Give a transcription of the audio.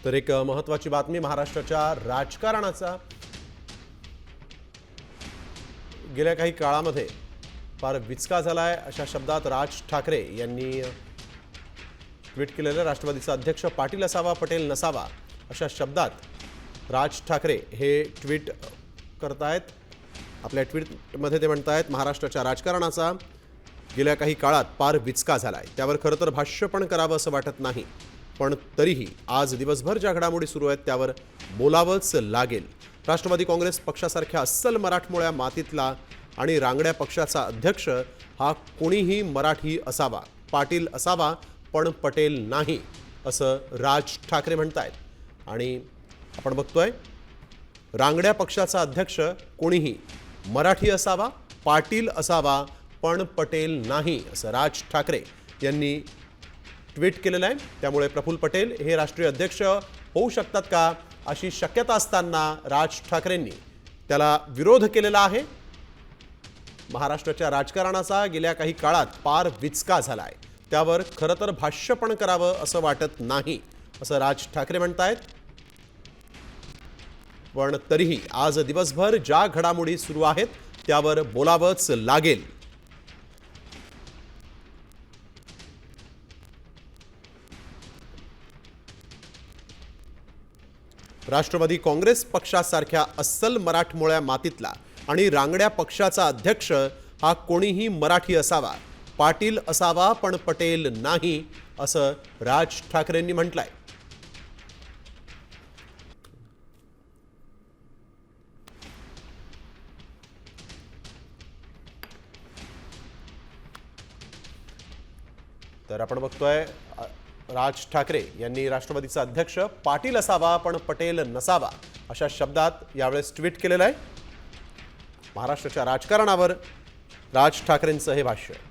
तर एक महत्त्वाची बातमी महाराष्ट्राच्या राजकारणाचा गेल्या काही काळामध्ये फार विचका झालाय अशा शब्दात राज ठाकरे यांनी ट्विट केलेलं राष्ट्रवादीचा अध्यक्ष पाटील असावा पटेल नसावा अशा शब्दात राज ठाकरे हे ट्विट करतायत। आपल्या ट्विटमध्ये ते म्हणतायत महाराष्ट्राच्या राजकारणाचा गेल्या काही काळात फार विचका झालाय, त्यावर खरं तर भाष्य पण करावं असं वाटत नाही, पण तरीही आज दिवसभर ज्या घडामोडी सुरू आहेत त्यावर बोलावंच लागेल। राष्ट्रवादी काँग्रेस पक्षासारख्या अस्सल मराठमोळ्या मातीतला आणि रांगड्या पक्षाचा अध्यक्ष हा कोणीही मराठी असावा, पाटील असावा पण पटेल नाही असं राज ठाकरे म्हणतायत। आणि आपण बघतोय रांगड्या पक्षाचा अध्यक्ष कोणीही मराठी असावा, पाटील असावा पण पटेल नाही असं राज ठाकरे यांनी ट्विट केलेलं आहे। त्यामुळे प्रफुल्ल पटेल हे राष्ट्रीय अध्यक्ष होऊ शकतात का अशी शक्यता असताना राज ठाकरेंनी त्याला विरोध केलेला आहे। महाराष्ट्राच्या राजकारणाचा गेल्या काही काळात फार विचका झालाय, त्यावर खरं तर भाष्य पण करावं असं वाटत नाही असं राज ठाकरे म्हणतायत। पण तरीही आज दिवसभर ज्या घडामोडी सुरू आहेत त्यावर बोलावंच लागेल। राष्ट्रवादी काँग्रेस पक्षासारख्या अस्सल मराठमोळ्या मातीतला आणि रांगड्या पक्षाचा अध्यक्ष हा कोणीही मराठी असावा, पाटील असावा पण पटेल नाही असं राज ठाकरेंनी म्हटलंय। तर आपण बघतोय राज ठाकरे यांनी राष्ट्रवादीचा अध्यक्ष पाटील असावा पण पटेल नसावा अशा शब्दात यावेळेस ट्विट केलेलं आहे। महाराष्ट्राच्या राजकारणावर राज ठाकरेंचं हे भाष्य।